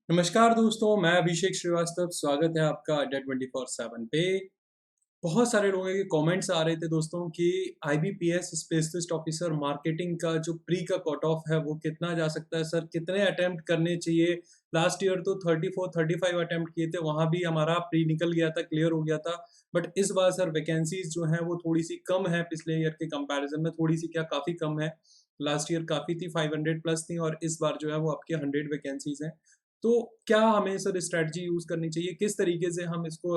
नमस्कार दोस्तों, मैं अभिषेक श्रीवास्तव। स्वागत है आपका अड्डा 24/7 पे। बहुत सारे लोगों के कमेंट्स आ रहे थे दोस्तों कि आईबीपीएस स्पेशलिस्ट ऑफिसर मार्केटिंग का जो प्री का कट ऑफ है वो कितना जा सकता है सर, कितने अटेम्प्ट करने चाहिए। लास्ट ईयर तो 34-35 अटेम्प्ट किए थे, वहाँ भी हमारा प्री निकल गया था, क्लियर हो गया था। बट इस बार सर वैकेंसीज जो हैं वो थोड़ी सी कम है, पिछले ईयर के कंपैरिजन में थोड़ी सी क्या काफ़ी कम है। लास्ट ईयर काफ़ी थी, 500 प्लस थी, और इस बार जो है वो आपके 100 वैकेंसीज हैं। तो क्या हमें सर स्ट्रैटेजी यूज़ करनी चाहिए? किस तरीके से हम इसको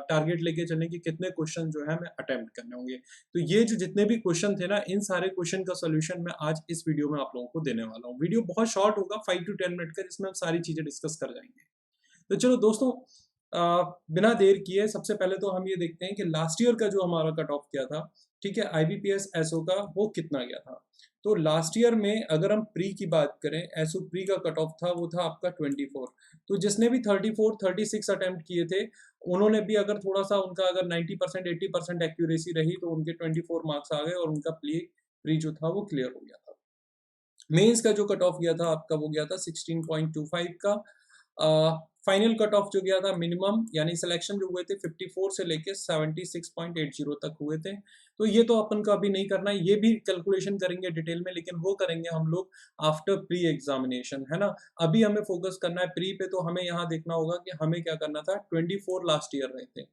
टारगेट लेके चलें कि कितने क्वेश्चन जो है हमें अटेम्प्ट करने होंगे? तो ये जो जितने भी क्वेश्चन थे ना, इन सारे क्वेश्चन का सॉल्यूशन मैं आज इस वीडियो में आप लोगों को देने वाला हूँ। वीडियो बहुत शॉर्ट होगा, 5 टू 10 मिनट का, जिसमें हम सारी चीज़ें डिस्कस कर जाएँगे। तो चलो दोस्तों, बिना देर किए सबसे पहले तो हम ये देखते हैं कि लास्ट ईयर का जो हमारा कट ऑफ गया था, ठीक है, आईबीपीएस एसओ का, वो कितना गया था। तो लास्ट ईयर में अगर हम प्री की बात करें, एसओ प्री का कट ऑफ था वो था आपका 24। तो जिसने भी 34-36 अटेम्प्ट किए थे, उन्होंने भी अगर थोड़ा सा उनका अगर 90% 80% एक्यूरेसी रही तो उनके 24 मार्क्स आ गए और उनका प्री प्री जो था वो क्लियर हो गया था। मेंस का जो कट ऑफ गया था आपका, वो गया था 16.25 का। फाइनल कट ऑफ जो गया था मिनिमम, यानी सिलेक्शन जो हुए थे 54 से लेके 76.80 तक हुए थे। तो ये तो अपन को अभी नहीं करना है, ये भी कैलकुलेशन करेंगे डिटेल में, लेकिन वो करेंगे हम लोग आफ्टर प्री एग्जामिनेशन, है ना। अभी हमें फोकस करना है प्री पे, तो हमें यहाँ देखना होगा कि हमें क्या करना था। 24 लास्ट ईयर रहे थे,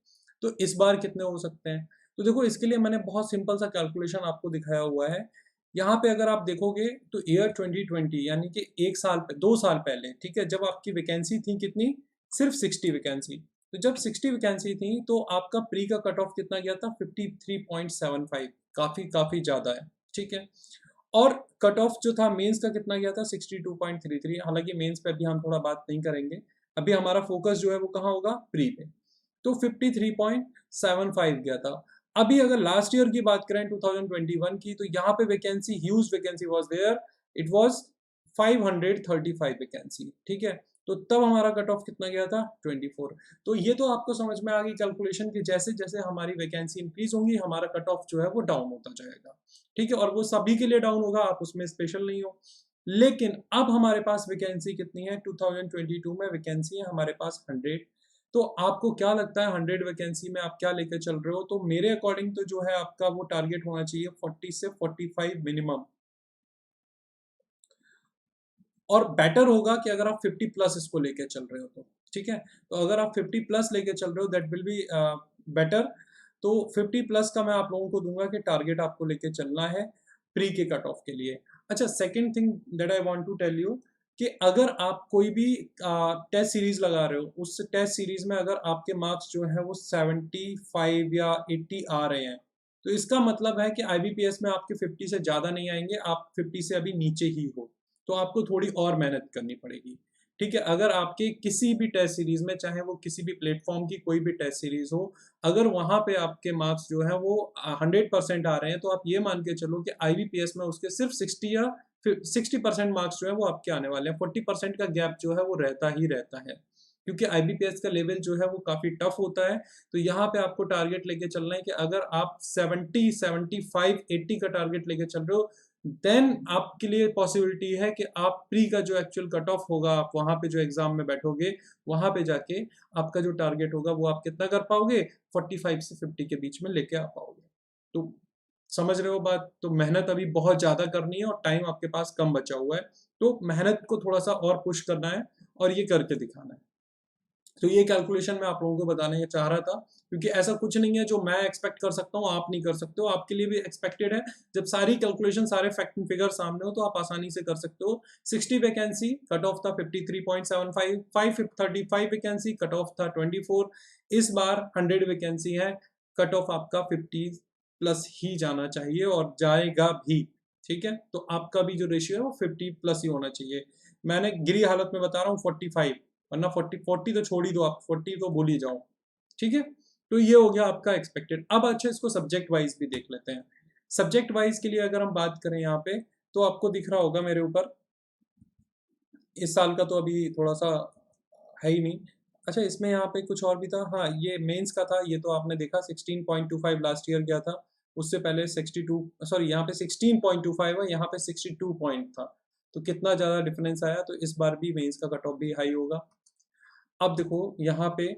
तो इस बार कितने हो सकते हैं। तो देखो, इसके लिए मैंने बहुत सिंपल सा कैलकुलेशन आपको दिखाया हुआ है। यहाँ पे अगर आप देखोगे तो ईयर 2020, यानी कि 1 साल 2 साल पहले, ठीक है, जब आपकी वैकेंसी थी कितनी, सिर्फ 60 वैकेंसी। तो जब 60 वैकेंसी थी तो आपका प्री का कट ऑफ कितना गया था, 53.75। काफ़ी काफ़ी ज़्यादा है, ठीक है। और कट ऑफ जो था मेंस का कितना गया था, 62.33। हालाँकि मेंस पे अभी हम थोड़ा बात नहीं करेंगे। अभी हमारा फ़ोकस जो है वो कहाँ होगा, प्री पे। तो 53.75 गया था। अभी अगर लास्ट ईयर की बात करें, 2021 की, तो यहाँ पे vacancy, huge vacancy was there. It was 535 vacancy, ठीक है। तो तब हमारा कट ऑफ कितना गया था, 24। तो ये तो आपको समझ में आ गई कैलकुलेशन कि जैसे-जैसे हमारी वैकेंसी इंक्रीज़ होंगी, हमारा कट ऑफ जो है वो डाउन होता जाएगा, ठीक है। और वो सभी के लिए डाउन होगा, आप उसमें स्पेशल नहीं हो। लेकिन अब हमारे पास वैकेंसी कितनी है, 2022 में वैकेंसी है हमारे पास 100। तो आपको क्या लगता है 100 वैकेंसी में आप क्या लेकर चल रहे हो? तो मेरे अकॉर्डिंग तो जो है आपका वो टारगेट होना चाहिए 40 से 45 मिनिमम। और बेटर होगा कि अगर आप 50 प्लस इसको लेके चल रहे हो तो, ठीक है? तो अगर आप 50 प्लस लेके चल रहे हो, दैट विल बी बेटर। तो 50 प्लस का मैं आप लोगों को दूँगा कि टारगेट आपको लेके चलना है प्री के कट ऑफ के लिए। अच्छा, second thing that I want to tell you कि अगर आप कोई भी टेस्ट सीरीज़ लगा रहे हो, उस टेस्ट सीरीज़ में अगर आपके मार्क्स जो हैं वो 75 या 80 आ रहे हैं, तो इसका मतलब है कि आईबीपीएस में आपके 50 से ज़्यादा नहीं आएँगे, आप 50 से अभी नीचे ही हो। तो आपको थोड़ी और मेहनत करनी पड़ेगी, ठीक है। अगर आपके किसी भी टेस्ट सीरीज़ में, चाहे वो किसी भी प्लेटफ़ॉर्म की कोई भी टेस्ट सीरीज़ हो, अगर वहाँ पे आपके मार्क्स जो हैं वो 100% आ रहे हैं, तो आप ये मान के चलो कि आईबीपीएस में उसके सिर्फ़ 60 या फिर 60% मार्क्स जो है वो आपके आने वाले हैं। 40% का गैप जो है वो रहता ही रहता है, क्योंकि आईबीपीएस का लेवल जो है वो काफ़ी टफ़ होता है। तो यहाँ पे आपको टारगेट लेके चलना है कि अगर आप 70, 75, 80 का टारगेट लेके चल रहे हो, देन आपके लिए पॉसिबिलिटी है कि आप प्री का जो एक्चुअल कट ऑफ होगा, आप वहाँ पे जो एग्ज़ाम में बैठोगे, वहाँ पे जाके आपका जो टारगेट होगा वो आप कितना कर पाओगे, 45 से 50 के बीच में लेके आ पाओगे। तो समझ रहे हो बात? तो मेहनत अभी बहुत ज़्यादा करनी है और टाइम आपके पास कम बचा हुआ है। तो मेहनत को थोड़ा-सा और पुश करना है और ये करके दिखाना है। तो ये कैलकुलेशन मैं आप लोगों को बताना ये चाह रहा था, क्योंकि ऐसा कुछ नहीं है जो मैं एक्सपेक्ट कर सकता हूँ, आप नहीं कर सकते हो, आपके लिए भी एक्सपेक्टेड है। जब सारी कैलकुलेशन, सारे फैक्ट एंड फिगर सामने हो, तो आप आसानी से कर सकते हो। 60 वैकेंसी, कट ऑफ था 53.75, 535 वैकेंसी, कट ऑफ था 24। इस बार 100 वैकेंसी है, कट ऑफ आपका 50 प्लस ही जाना चाहिए और जाएगा भी, ठीक है? तो आपका भी जो रेशियो है वो 50 प्लस ही होना चाहिए। मैंने गिरी हालत में बता रहा हूँ 45, वरना 40 तो छोड़ ही दो आप, 40 तो भूल ही जाओ, ठीक है? तो ये हो गया आपका एक्सपेक्टेड। अब अच्छा, इसको सब्जेक्ट वाइज़ भी देख लेते हैं। सब्जेक्ट वाइज़ के लिए अगर हम बात करें यहाँ पे, तो आपको दिख रहा होगा मेरे ऊपर, इस साल का तो अभी थोड़ा-सा है ही नहीं। अच्छा, इसमें यहाँ पे कुछ और भी था, हाँ, ये मेंस का था, ये तो आपने देखा 16.25 लास्ट ईयर गया था। उससे पहले 62, सॉरी, यहाँ पे 16.25 है, यहाँ पे 62 पॉइंट था। तो कितना ज़्यादा डिफरेंस आया, तो इस बार भी मेंस का कट ऑफ भी हाई होगा। अब देखो यहाँ पे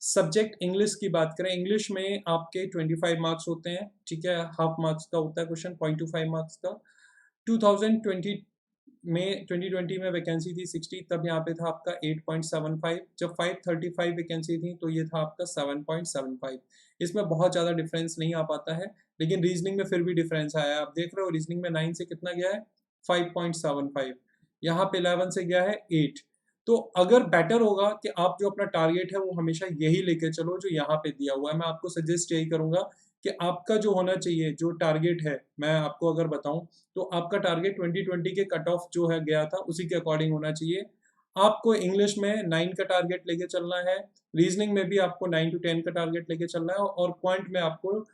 सब्जेक्ट इंग्लिश की बात करें, इंग्लिश में आपके 25 मार्क्स होते हैं, ठीक है, हाफ मार्क्स का होता है क्वेश्चन, 0.25 मार्क्स का। 2020 में वैकेंसी थी 60, तब यहाँ पे था आपका 8.75। जब 535 वैकेंसी थी तो ये था आपका 7.75। इसमें बहुत ज़्यादा डिफरेंस नहीं आ पाता है, लेकिन रीजनिंग में फिर भी डिफरेंस आया है। आप देख रहे हो रीजनिंग में 9 से कितना गया है, 5.75। यहाँ पे 11 से गया है 8। तो अगर बेटर होगा कि आप जो अपना टारगेट है वो हमेशा यही लेके चलो जो यहाँ पे दिया हुआ है। मैं आपको सजेस्ट यही करूंगा कि आपका जो होना चाहिए, जो टारगेट है, मैं आपको अगर बताऊं तो आपका टारगेट 2020 के कट ऑफ जो है गया था उसी के अकॉर्डिंग होना चाहिए। आपको इंग्लिश में 9 का टारगेट लेके चलना है, रीजनिंग में भी आपको 9 to 10 का टारगेट लेके चलना है, और क्वांट में आपको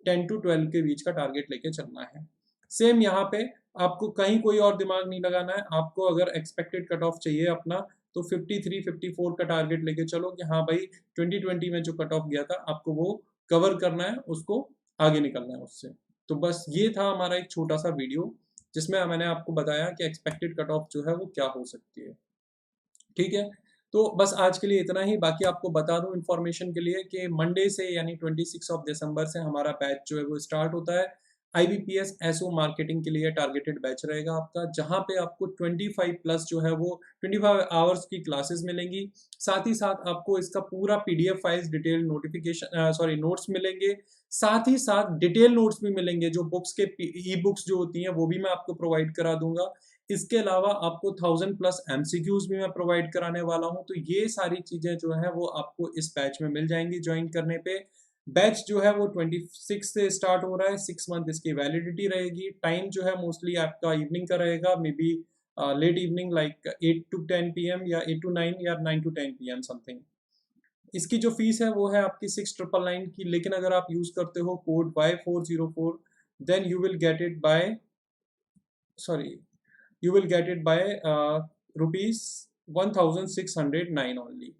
10 to 12 के बीच का टारगेट लेके चलना है। सेम यहाँ पे आपको कहीं कोई और दिमाग नहीं लगाना है। आपको अगर एक्सपेक्टेड कट ऑफ चाहिए अपना, तो 53 54 का टारगेट लेके चलो कि हाँ भाई 2020 में जो कट ऑफ गया था आपको वो कवर करना है, उसको आगे निकलना है उससे। तो बस ये था हमारा एक छोटा सा वीडियो जिसमें मैंने आपको बताया कि एक्सपेक्टेड कट ऑफ जो है वो क्या हो सकती है। ठीक है, तो बस आज के लिए इतना ही। बाकी आपको बता दूं इन्फॉर्मेशन के लिए कि मंडे से यानी 26 ऑफ दिसंबर से हमारा बैच जो है वो स्टार्ट होता है। IBPS SO मार्केटिंग के लिए टारगेटेड बैच रहेगा आपका, जहां पे आपको 25 प्लस जो है वो 25 आवर्स की क्लासेस मिलेंगी। साथ ही साथ आपको इसका पूरा PDF files, detail notification notes मिलेंगे। साथ ही साथ डिटेल नोट्स भी मिलेंगे, जो बुक्स के ई बुक्स जो होती हैं वो भी मैं आपको प्रोवाइड करा दूंगा। इसके अलावा आपको 1000 प्लस MCQs भी मैं प्रोवाइड कराने वाला हूं। तो ये सारी चीजें जो है वो आपको इस बैच में मिल जाएंगी ज्वाइन करने पे। बैच जो है वो 26 से स्टार्ट हो रहा है, 6 मंथ इसकी वैलिडिटी रहेगी। टाइम जो है मोस्टली आपका इवनिंग का रहेगा, may be late evening like 8 to 10 PM या 8 to 9 या 9 to 10 PM समथिंग। इसकी जो फीस है वो है आपकी 6999 की, लेकिन अगर आप यूज करते हो code Y404 then you will get it by sorry you will get it by rupees 1609 only।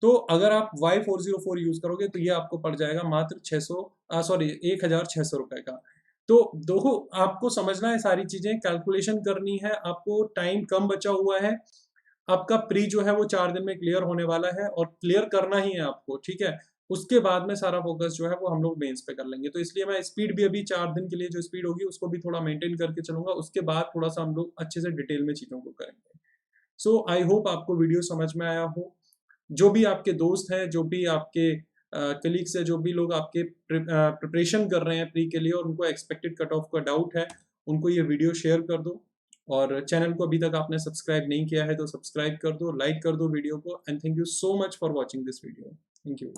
तो अगर आप Y404 यूज करोगे तो ये आपको पड़ जाएगा मात्र 1600 रुपए का। तो देखो, आपको समझना है सारी चीजें, कैलकुलेशन करनी है, आपको टाइम कम बचा हुआ है। आपका प्री जो है वो 4 दिन में क्लियर होने वाला है, और क्लियर करना ही है आपको, ठीक है। उसके बाद में सारा फोकस जो है वो हम लोग मेंस पे कर लेंगे। तो इसलिए मैं स्पीड भी अभी 4 दिन के लिए जो स्पीड होगी उसको भी थोड़ा मेंटेन करके चलूंगा। उसके बाद थोड़ा सा हम लोग अच्छे से डिटेल में चीज़ों को करेंगे। सो आई होप आपको वीडियो समझ में आया हो। जो भी आपके दोस्त हैं, जो भी आपके कलीग्स हैं, जो भी लोग आपके प्रिपरेशन कर रहे हैं प्री के लिए और उनको एक्सपेक्टेड कट ऑफ का डाउट है, उनको ये वीडियो शेयर कर दो। और चैनल को अभी तक आपने सब्सक्राइब नहीं किया है तो सब्सक्राइब कर दो, लाइक कर दो वीडियो को। And thank you so much for watching this video. Thank you.